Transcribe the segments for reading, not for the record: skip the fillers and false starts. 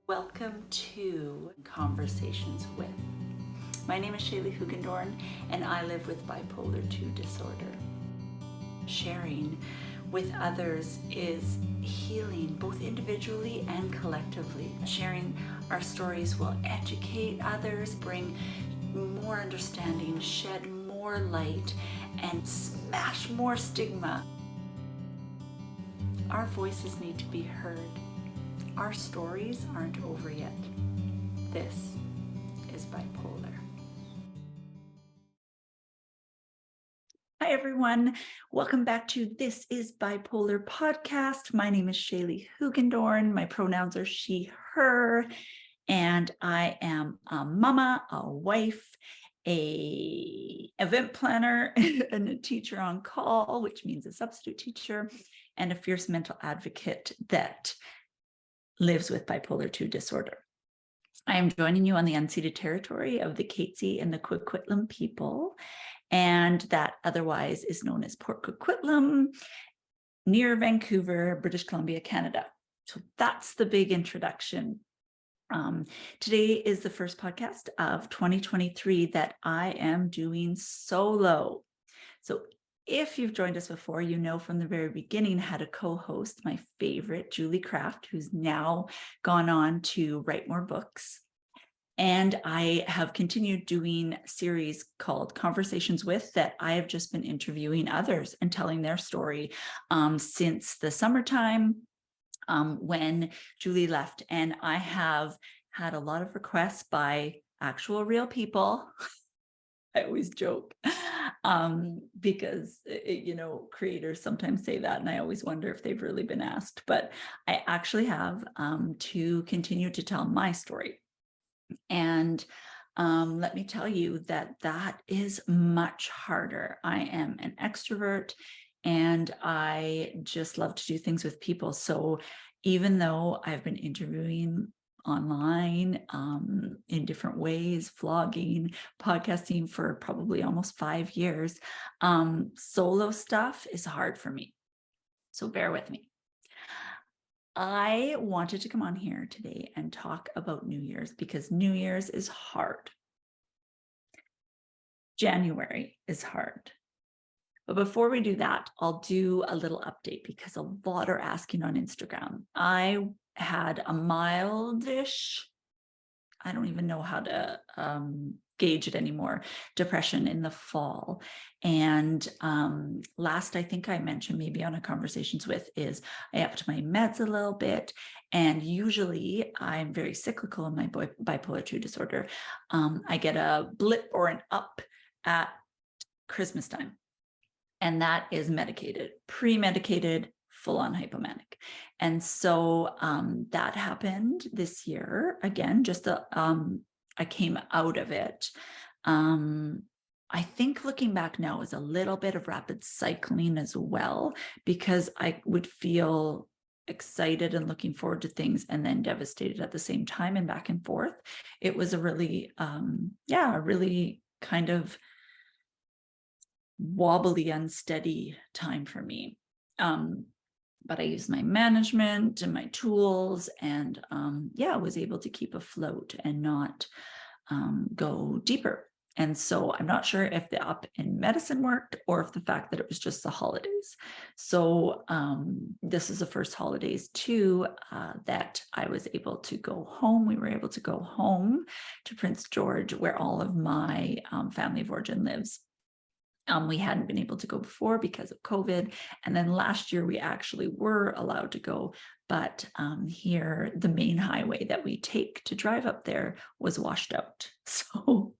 Welcome to Conversations With. My name is Shaley Hoogendoorn and I live with bipolar 2 disorder. Sharing with others is healing, both individually and collectively. Sharing our stories will educate others, bring more understanding, shed more light, and smash more stigma. Our voices need to be heard. Our stories aren't over yet. This is bipolar. Hi, everyone. Welcome back to This is Bipolar podcast. My name is Shaley Hoogendoorn. My pronouns are she, her, and I am a mama, a wife, a event planner, and a teacher on call, which means a substitute teacher, and a fierce mental advocate that lives with bipolar 2 disorder. I am joining you on the unceded territory of the Katzie and the Coquitlam people, and that otherwise is known as Port Coquitlam, near Vancouver, British Columbia, Canada. So that's the big introduction. Today is the first podcast of 2023 that I am doing solo. So if you've joined us before, you know from the very beginning how to co-host my favorite, Julie Kraft, who's now gone on to write more books. And I have continued doing a series called Conversations With that I have just been interviewing others and telling their story since the summertime when Julie left. And I have had a lot of requests by actual real people. I always joke because, creators sometimes say that, and I always wonder if they've really been asked. But I actually have to continue to tell my story. And let me tell you that is much harder. I am an extrovert and I just love to do things with people. So even though I've been interviewing online in different ways, vlogging, podcasting for probably almost 5 years, solo stuff is hard for me. So bear with me. I wanted to come on here today and talk about New Year's because New Year's is hard. January is hard. But before we do that, I'll do a little update because a lot are asking on Instagram. I had a mildish, I don't even know how to gauge it anymore, depression in the fall. And last, I think I mentioned maybe on a Conversations With is I upped my meds a little bit. And usually I'm very cyclical in my bipolar 2 disorder. I get a blip or an up at Christmas time. And that is medicated, pre-medicated, full-on hypomanic. And so that happened this year. Again, just I came out of it. I think looking back now is a little bit of rapid cycling as well, because I would feel excited and looking forward to things and then devastated at the same time and back and forth. It was a really, really kind of wobbly, unsteady time for me. But I used my management and my tools and was able to keep afloat and not go deeper. And so I'm not sure if the up in medicine worked or if the fact that it was just the holidays. So this is the first holidays too that I was able to go home. We were able to go home to Prince George, where all of my family of origin lives. We hadn't been able to go before because of COVID. And then last year we actually were allowed to go, but here the main highway that we take to drive up there was washed out. So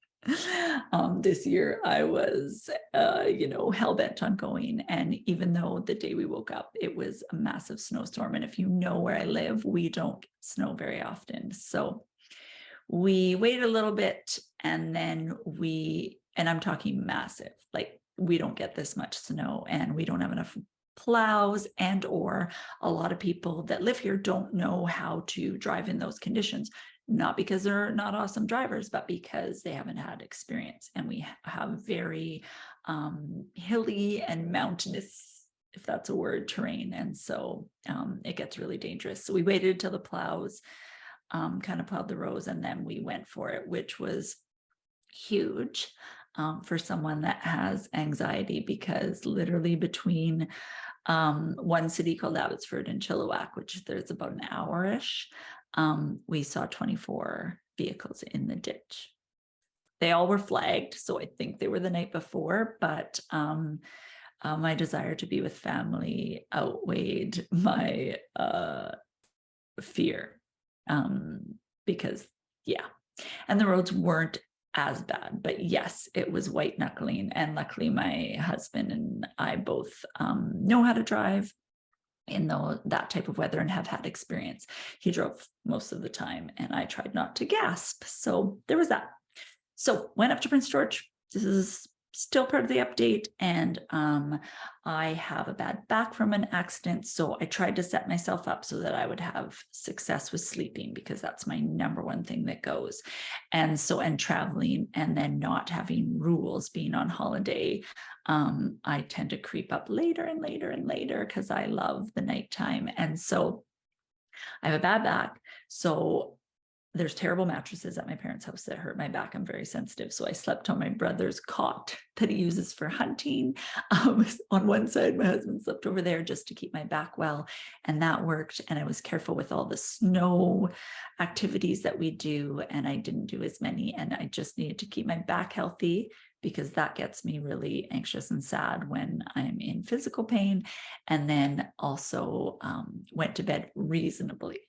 this year I was, hell-bent on going. And even though the day we woke up, it was a massive snowstorm. And if you know where I live, we don't get snow very often. So we waited a little bit and then and I'm talking massive, like we don't get this much snow and we don't have enough plows, and or a lot of people that live here don't know how to drive in those conditions, not because they're not awesome drivers, but because they haven't had experience. And we have very hilly and mountainous, if that's a word, terrain. And so it gets really dangerous. So we waited till the plows kind of plowed the rows, and then we went for it, which was huge for someone that has anxiety, because literally between one city called Abbotsford and Chilliwack, which there's about an hour-ish, we saw 24 vehicles in the ditch. They all were flagged, so I think they were the night before, but my desire to be with family outweighed my fear, because and the roads weren't as bad, but yes, it was white knuckling. And luckily my husband and I both know how to drive in that type of weather and have had experience. He drove most of the time and I tried not to gasp. So there was that. So went up to Prince George. This is still part of the update. And I have a bad back from an accident. So I tried to set myself up so that I would have success with sleeping, because that's my number one thing that goes. And traveling, and then not having rules, being on holiday. I tend to creep up later and later and later because I love the nighttime. And so I have a bad back. So there's terrible mattresses at my parents' house that hurt my back. I'm very sensitive. So I slept on my brother's cot that he uses for hunting. On one side, my husband slept over there just to keep my back well. And that worked. And I was careful with all the snow activities that we do. And I didn't do as many. And I just needed to keep my back healthy, because that gets me really anxious and sad when I'm in physical pain. And then also went to bed reasonably.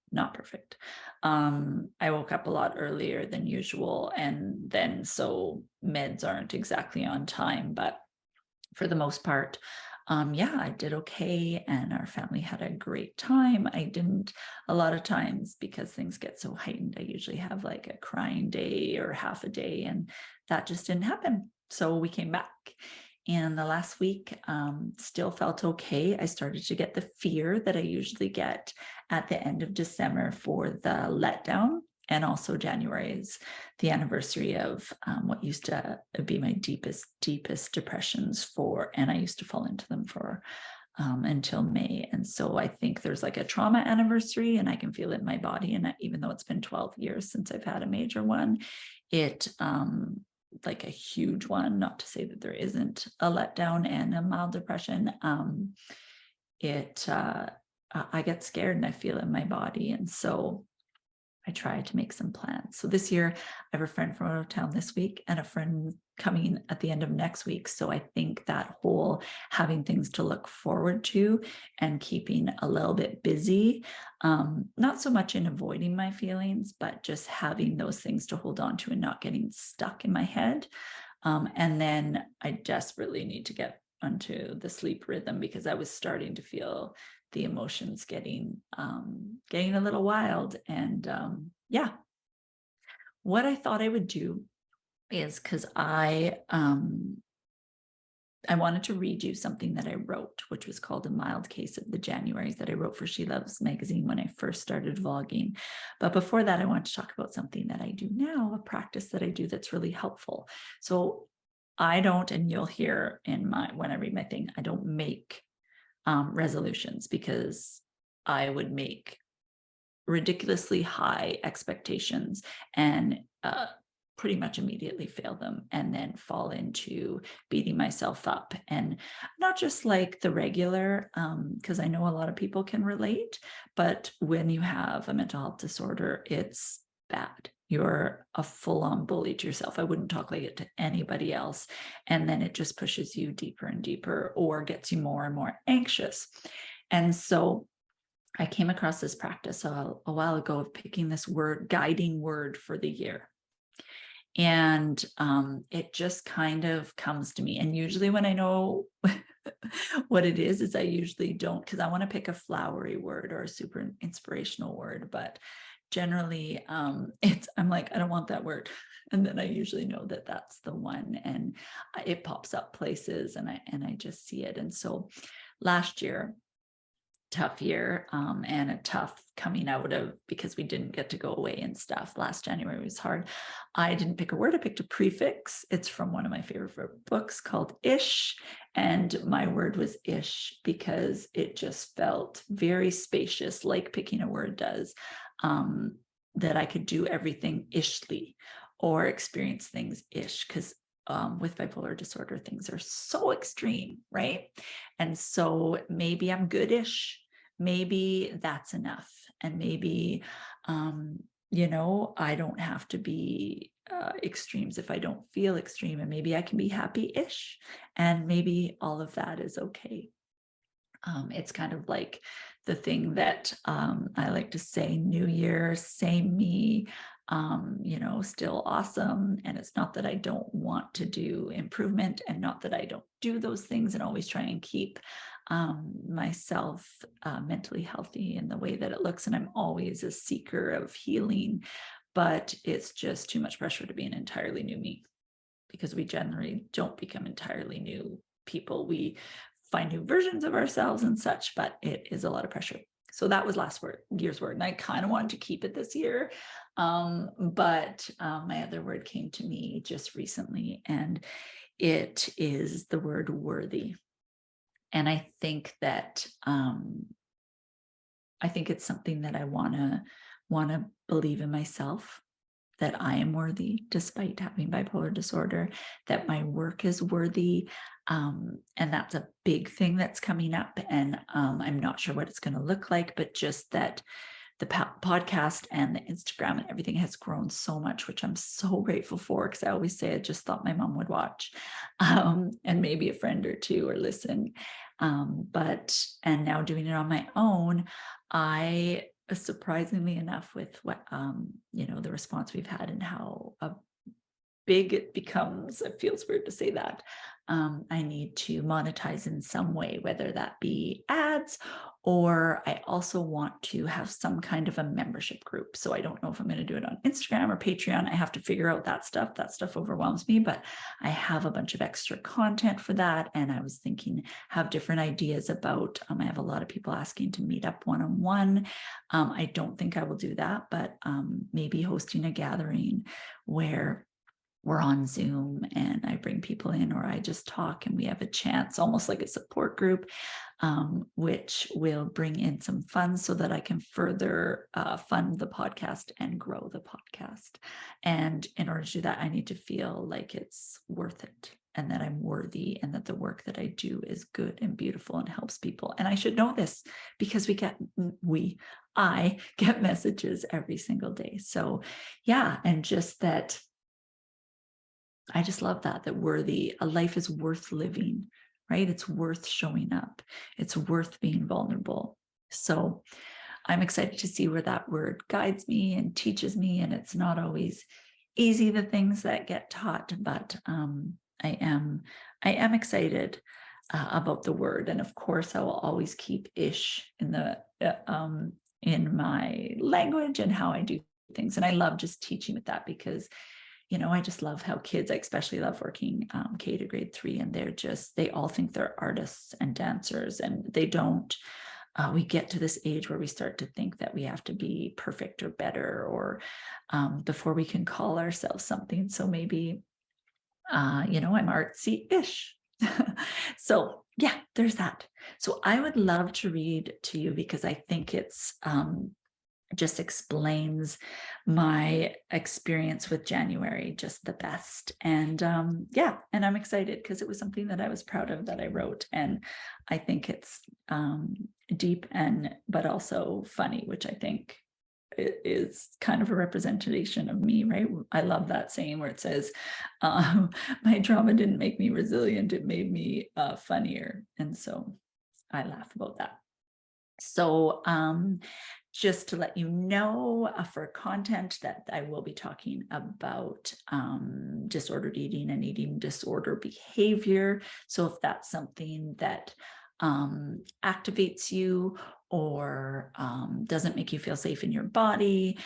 Not perfect. I woke up a lot earlier than usual, and then so meds aren't exactly on time, but for the most part, I did okay, and our family had a great time. I didn't, a lot of times, because things get so heightened, I usually have like a crying day or half a day, and that just didn't happen. So we came back. And the last week still felt okay. I started to get the fear that I usually get at the end of December for the letdown. And also January is the anniversary of what used to be my deepest depressions and I used to fall into them for until May. And so I think there's like a trauma anniversary, and I can feel it in my body. And even though it's been 12 years since I've had a major one, it like a huge one, not to say that there isn't a letdown and a mild depression. I get scared and I feel it in my body. And so I try to make some plans. So this year I have a friend from out of town this week and a friend coming at the end of next week. So I think that whole having things to look forward to and keeping a little bit busy, not so much in avoiding my feelings, but just having those things to hold on to and not getting stuck in my head. And then I desperately need to get onto the sleep rhythm, because I was starting to feel the emotions getting a little wild. And what I thought I would do is, because I wanted to read you something that I wrote, which was called A Mild Case of the Januaries, that I wrote for SheLoves Magazine when I first started vlogging. But before that, I want to talk about something that I do now, a practice that I do that's really helpful. So I don't, and you'll hear when I read my thing, I don't make resolutions, because I would make ridiculously high expectations and pretty much immediately fail them, and then fall into beating myself up. And not just like the regular, because I know a lot of people can relate, but when you have a mental health disorder, it's bad. You're a full-on bully to yourself. I wouldn't talk like it to anybody else. And then it just pushes you deeper and deeper, or gets you more and more anxious. And so I came across this practice a while ago of picking this guiding word for the year. And it just kind of comes to me. And usually when I know what it is I usually don't, because I want to pick a flowery word or a super inspirational word. But generally I'm like, I don't want that word. And then I usually know that that's the one, and it pops up places, and I just see it. And so last year tough year, and a tough coming out of, because we didn't get to go away and stuff. Last January was hard. I didn't pick a word, I picked a prefix. It's from one of my favorite books called Ish. And my word was ish because it just felt very spacious, like picking a word does, that I could do everything ishly or experience things ish, because with bipolar disorder, things are so extreme, right? And so maybe I'm goodish, maybe that's enough. And maybe, I don't have to be extremes if I don't feel extreme, and maybe I can be happy-ish, and maybe all of that is okay. It's kind of like the thing that I like to say, New Year, same me, still awesome. And it's not that I don't want to do improvement, and not that I don't do those things and always try and keep myself mentally healthy in the way that it looks. And I'm always a seeker of healing, but it's just too much pressure to be an entirely new me, because we generally don't become entirely new people. We find new versions of ourselves and such, but it is a lot of pressure. So that was last year's word. And I kind of wanted to keep it this year. But my other word came to me just recently, and it is the word worthy. And I think that it's something that I want to believe in myself, that I am worthy despite having bipolar disorder, that my work is worthy. And that's a big thing that's coming up. And I'm not sure what it's going to look like, but just that the podcast and the Instagram and everything has grown so much, which I'm so grateful for, because I always say I just thought my mom would watch, and maybe a friend or two or listen. And now doing it on my own, I, surprisingly enough, with what the response we've had and how big it becomes, it feels weird to say that, I need to monetize in some way, whether that be ads, or I also want to have some kind of a membership group. So I don't know if I'm going to do it on Instagram or Patreon. I have to figure out that stuff. That stuff overwhelms me, but I have a bunch of extra content for that. And I was thinking, have different ideas about, I have a lot of people asking to meet up one-on-one. I don't think I will do that, but maybe hosting a gathering where we're on Zoom and I bring people in, or I just talk and we have a chance, almost like a support group, which will bring in some funds so that I can further fund the podcast and grow the podcast. And in order to do that, I need to feel like it's worth it, and that I'm worthy, and that the work that I do is good and beautiful and helps people. And I should know this because I get messages every single day. So yeah, and just that, I just love that worthy, a life is worth living, right? It's worth showing up. It's worth being vulnerable. So I'm excited to see where that word guides me and teaches me. And it's not always easy, the things that get taught, but I am excited about the word. And of course, I will always keep ish in my language and how I do things. And I love just teaching with that, because I just love how kids, I especially love working K to grade 3, and they all think they're artists and dancers, and they don't. We get to this age where we start to think that we have to be perfect or better, or before we can call ourselves something. So maybe, I'm artsy-ish. So yeah, there's that. So I would love to read to you, because I think it's just explains my experience with January just the best. And and I'm excited because it was something that I was proud of that I wrote. And I think it's deep but also funny, which I think is kind of a representation of me, right? I love that saying where it says, my trauma didn't make me resilient, it made me funnier. And so I laugh about that. So just to let you know, for content that I will be talking about disordered eating and eating disorder behavior. So if that's something that activates you, or doesn't make you feel safe in your body,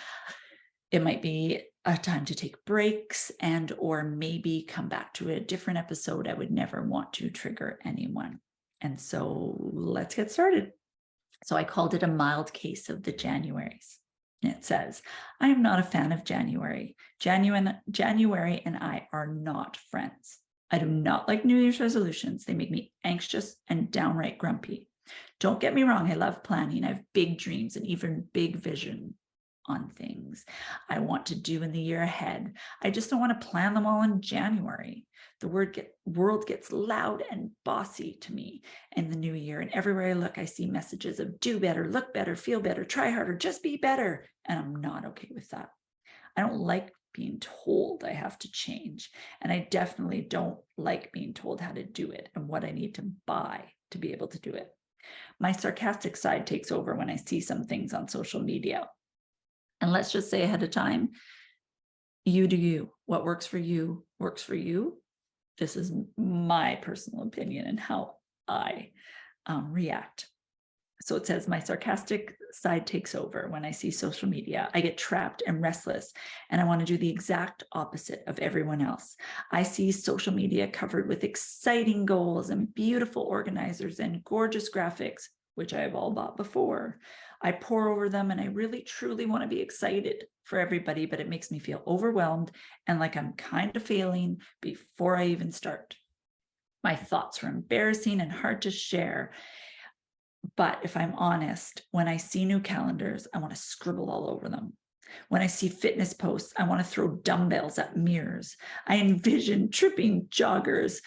it might be a time to take breaks, and or maybe come back to a different episode. I would never want to trigger anyone. And so let's get started. So I called it a mild case of the Januaries. And it says, I am not a fan of January. January and I are not friends. I do not like New Year's resolutions. They make me anxious and downright grumpy. Don't get me wrong, I love planning. I have big dreams and even big vision on things I want to do in the year ahead. I just don't want to plan them all in January. The world gets loud and bossy to me in the new year. And everywhere I look, I see messages of do better, look better, feel better, try harder, just be better. And I'm not okay with that. I don't like being told I have to change. And I definitely don't like being told how to do it and what I need to buy to be able to do it. My sarcastic side takes over when I see some things on social media. And let's just say ahead of time, you do you. What works for you works for you. This is my personal opinion and how I react. So it says, my sarcastic side takes over when I see social media. I get trapped and restless, and I want to do the exact opposite of everyone else. I see social media covered with exciting goals and beautiful organizers and gorgeous graphics, which I have all bought before. I pore over them and I really, truly want to be excited for everybody, but it makes me feel overwhelmed and like I'm kind of failing before I even start. My thoughts are embarrassing and hard to share. But if I'm honest, when I see new calendars, I want to scribble all over them. When I see fitness posts, I want to throw dumbbells at mirrors. I envision tripping joggers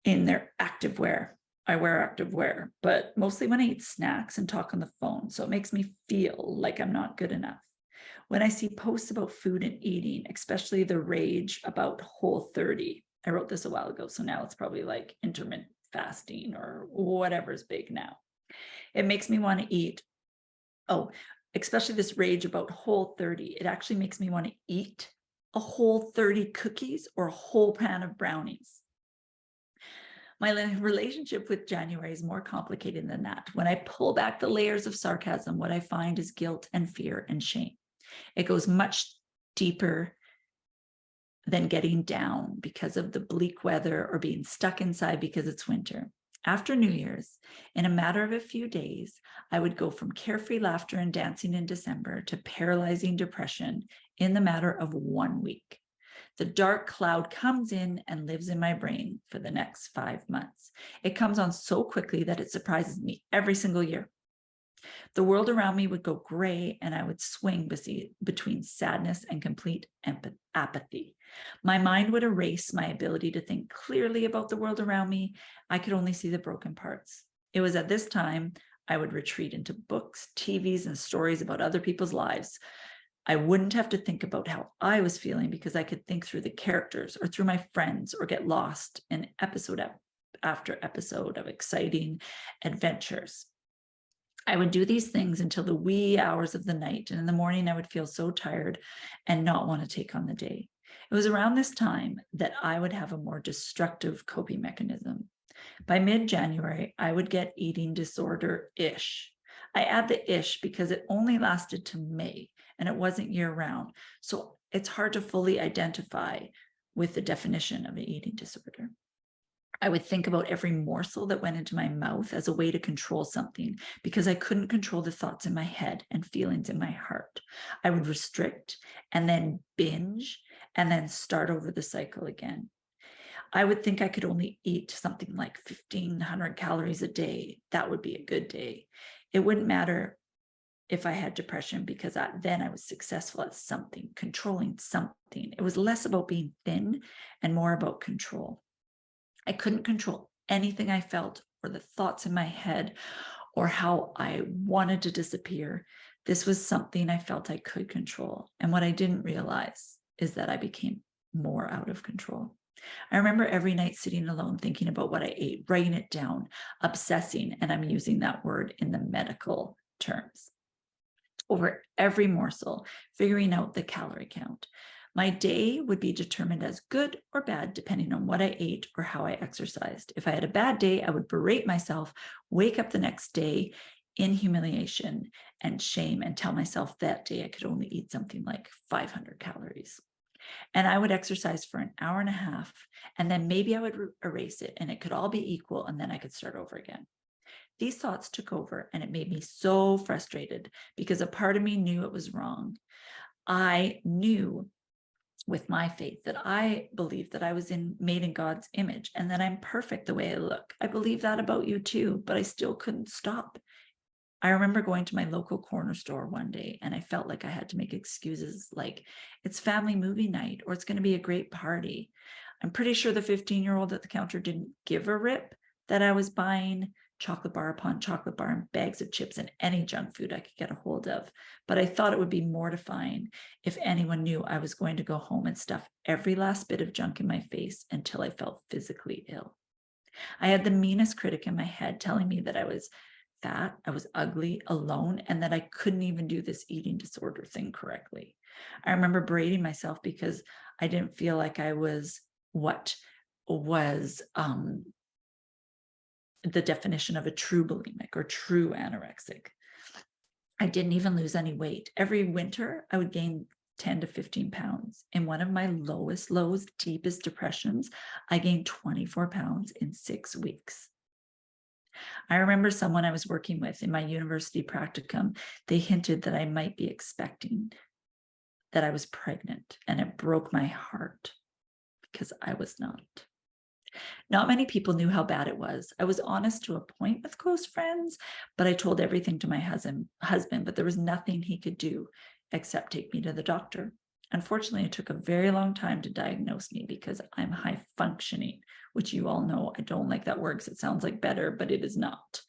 in their activewear. I wear activewear, but mostly when I eat snacks and talk on the phone. So it makes me feel like I'm not good enough. When I see posts about food and eating, especially the rage about Whole30, I wrote this a while ago, so now it's probably like intermittent fasting or whatever's big now. It makes me want to eat. Oh, especially this rage about Whole30. It actually makes me want to eat a Whole30 cookies or a whole pan of brownies. My relationship with January is more complicated than that. When I pull back the layers of sarcasm, what I find is guilt and fear and shame. It goes much deeper than getting down because of the bleak weather or being stuck inside because it's winter. After New Year's, in a matter of a few days, I would go from carefree laughter and dancing in December to paralyzing depression in the matter of 1 week. The dark cloud comes in and lives in my brain for the next 5 months. It comes on so quickly that it surprises me every single year. The world around me would go gray and I would swing between sadness and complete apathy. My mind would erase my ability to think clearly about the world around me. I could only see the broken parts. It was at this time I would retreat into books, TVs, and stories about other people's lives. I wouldn't have to think about how I was feeling because I could think through the characters or through my friends or get lost in episode after episode of exciting adventures. I would do these things until the wee hours of the night, and in the morning I would feel so tired and not want to take on the day. It was around this time that I would have a more destructive coping mechanism. By mid-January, I would get eating disorder-ish. I add the ish because it only lasted to May and it wasn't year-round, so it's hard to fully identify with the definition of an eating disorder. I would think about every morsel that went into my mouth as a way to control something because I couldn't control the thoughts in my head and feelings in my heart. I would restrict and then binge and then start over the cycle again. I would think I could only eat something like 1,500 calories a day. That would be a good day. It wouldn't matter if I had depression because then I was successful at something, controlling something. It was less about being thin and more about control. I couldn't control anything I felt or the thoughts in my head or how I wanted to disappear. This was something I felt I could control. And what I didn't realize is that I became more out of control. I remember every night sitting alone thinking about what I ate, writing it down, obsessing, and I'm using that word in the medical terms, over every morsel, figuring out the calorie count. My day would be determined as good or bad, depending on what I ate or how I exercised. If I had a bad day, I would berate myself, wake up the next day in humiliation and shame, and tell myself that day I could only eat something like 500 calories. And I would exercise for an hour and a half, and then maybe I would erase it, and it could all be equal, and then I could start over again. These thoughts took over, and it made me so frustrated because a part of me knew it was wrong. I knew with my faith that I believed that I was made in God's image and that I'm perfect the way I look. I believe that about you too, but I still couldn't stop. I remember going to my local corner store one day and I felt like I had to make excuses like it's family movie night or it's going to be a great party. I'm pretty sure the 15-year-old at the counter didn't give a rip that I was buying chocolate bar upon chocolate bar and bags of chips and any junk food I could get a hold of. But I thought it would be mortifying if anyone knew I was going to go home and stuff every last bit of junk in my face until I felt physically ill. I had the meanest critic in my head telling me that I was fat, I was ugly, alone, and that I couldn't even do this eating disorder thing correctly. I remember berating myself because I didn't feel like I was what was the definition of a true bulimic or true anorexic. I didn't even lose any weight. Every winter, I would gain 10 to 15 pounds. In one of my lowest lows, deepest depressions, I gained 24 pounds in 6 weeks. I remember someone I was working with in my university practicum, they hinted that I might be expecting, that I was pregnant, and it broke my heart because I was not. Not many people knew how bad it was. I was honest to a point with close friends, but I told everything to my husband, but there was nothing he could do except take me to the doctor. Unfortunately, it took a very long time to diagnose me because I'm high functioning, which you all know I don't like that word because it sounds like better, but it is not.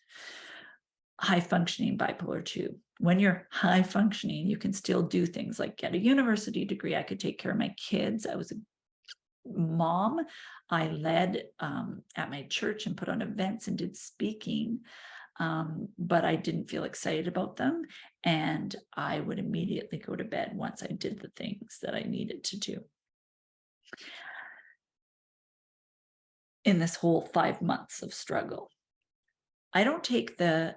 High functioning bipolar 2. When you're high functioning, you can still do things like get a university degree. I could take care of my kids. I was a mom. I led at my church and put on events and did speaking, but I didn't feel excited about them. And I would immediately go to bed once I did the things that I needed to do. In this whole 5 months of struggle, I don't take the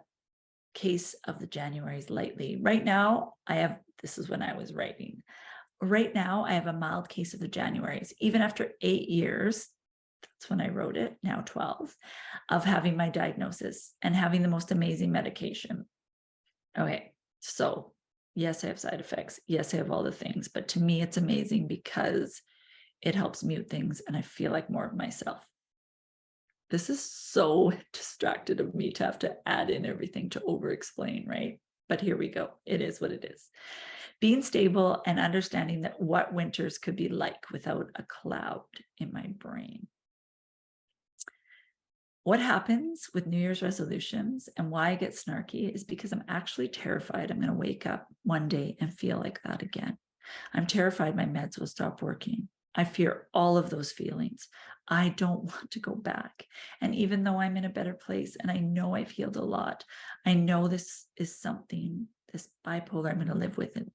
case of the Januaries lightly. Right now, this is when I was writing. Right now, I have a mild case of the Januaries. Even after 8 years, that's when I wrote it, now 12, of having my diagnosis and having the most amazing medication. Okay, so yes, I have side effects. Yes, I have all the things, but to me, it's amazing because it helps mute things and I feel like more of myself. This is so distracted of me to have to add in everything to over-explain, right? But here we go. It is what it is. Being stable and understanding that what winters could be like without a cloud in my brain. What happens with New Year's resolutions and why I get snarky is because I'm actually terrified I'm going to wake up one day and feel like that again. I'm terrified my meds will stop working. I fear all of those feelings. I don't want to go back. And even though I'm in a better place and I know I've healed a lot, I know this is something, this bipolar, I'm going to live with it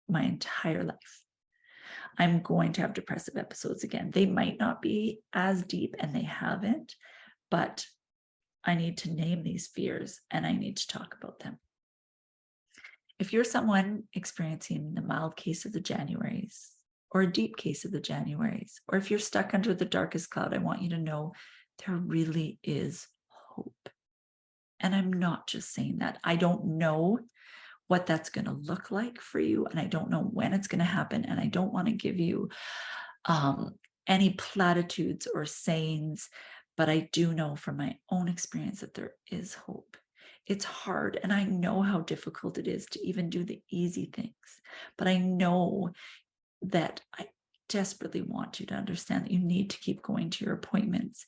my entire life. I'm going to have depressive episodes again. They might not be as deep, and they haven't, but I need to name these fears and I need to talk about them. If you're someone experiencing the mild case of the Januaries or a deep case of the Januaries, or if you're stuck under the darkest cloud, I want you to know there really is hope. And I'm not just saying that. I don't know what that's going to look like for you, and I don't know when it's going to happen, and I don't want to give you any platitudes or sayings, but I do know from my own experience that there is hope. It's hard, and I know how difficult it is to even do the easy things, but I know that I desperately want you to understand that you need to keep going to your appointments.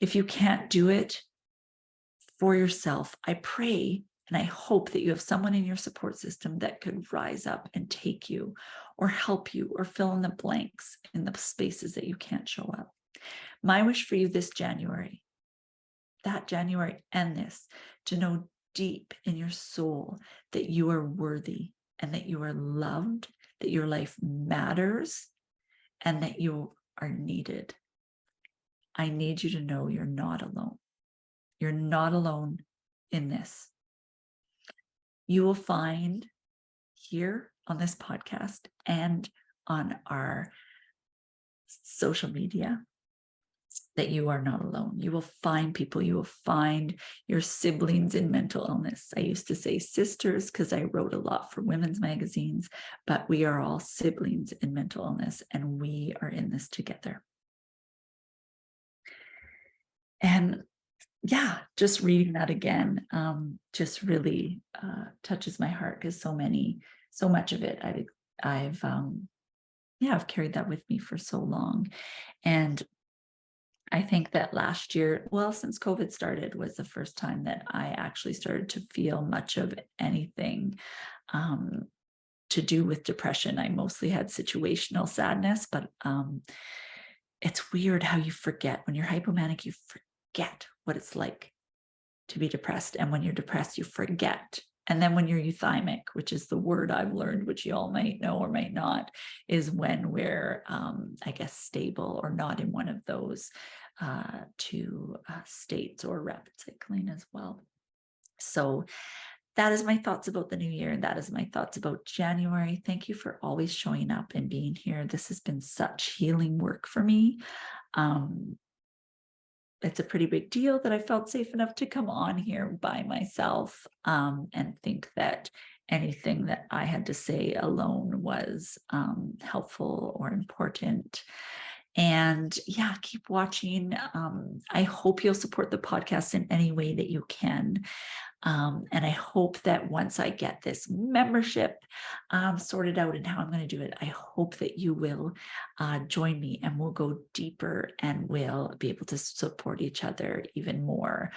If you can't do it for yourself, I pray and I hope that you have someone in your support system that could rise up and take you or help you or fill in the blanks in the spaces that you can't show up. My wish for you this January, that January and this, to know deep in your soul that you are worthy and that you are loved, that your life matters, and that you are needed. I need you to know you're not alone. You're not alone in this. You will find here on this podcast and on our social media that you are not alone. You will find people, you will find your siblings in mental illness. I used to say sisters because I wrote a lot for women's magazines, but we are all siblings in mental illness, and we are in this together. And yeah, just reading that again just really touches my heart, because so much of it I've carried that with me for so long. And I think that last year, well, since COVID started, was the first time that I actually started to feel much of anything to do with depression. I mostly had situational sadness, but it's weird how you forget. When you're hypomanic, you forget what it's like to be depressed. And when you're depressed, you forget. And then when you're euthymic, which is the word I've learned, which you all might know or might not, is when we're, I guess, stable or not in one of those two states, or rapid cycling as well. So that is my thoughts about the new year, and that is my thoughts about January. Thank you for always showing up and being here. This has been such healing work for me. It's a pretty big deal that I felt safe enough to come on here by myself, and think that anything that I had to say alone was helpful or important. And yeah, keep watching. I hope you'll support the podcast in any way that you can. And I hope that once I get this membership sorted out and how I'm going to do it, I hope that you will join me, and we'll go deeper, and we'll be able to support each other even more.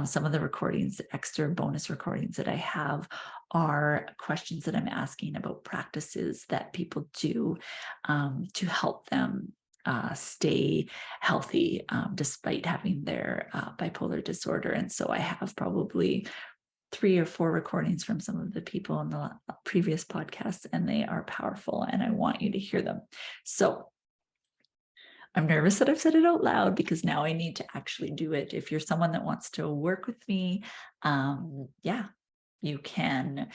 Some of the recordings, extra bonus recordings that I have, are questions that I'm asking about practices that people do to help them stay healthy despite having their bipolar disorder. And so I have probably 3 or 4 recordings from some of the people in the previous podcasts, and they are powerful, and I want you to hear them. So I'm nervous that I've said it out loud, because now I need to actually do it. If you're someone that wants to work with me, you can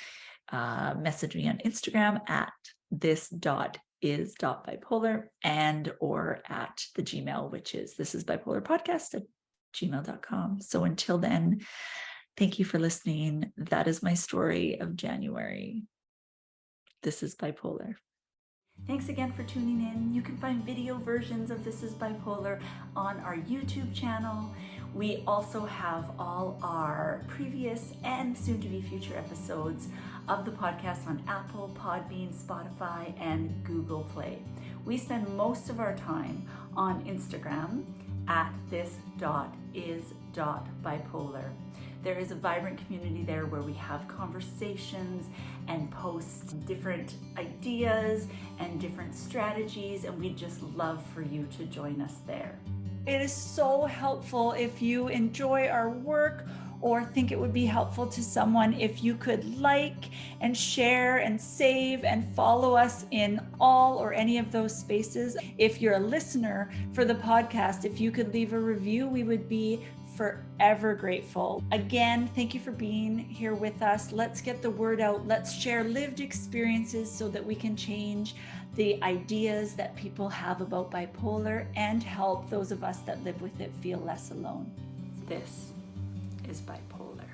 message me on Instagram at this.is.bipolar, and or at the Gmail, which is thisisbipolarpodcast@gmail.com. So until then, thank you for listening. That is my story of January. This is Bipolar. Thanks again for tuning in. You can find video versions of This is Bipolar on our YouTube channel. We also have all our previous and soon-to-be future episodes of the podcast on Apple, Podbean, Spotify, and Google Play. We spend most of our time on Instagram at this.is.bipolar. There is a vibrant community there where we have conversations and post different ideas and different strategies, and we'd just love for you to join us there. It is so helpful if you enjoy our work or think it would be helpful to someone if you could like and share and save and follow us in all or any of those spaces. If you're a listener for the podcast, if you could leave a review, we would be forever grateful. Again, thank you for being here with us. Let's get the word out. Let's share lived experiences so that we can change the ideas that people have about bipolar and help those of us that live with it feel less alone. This is Bipolar.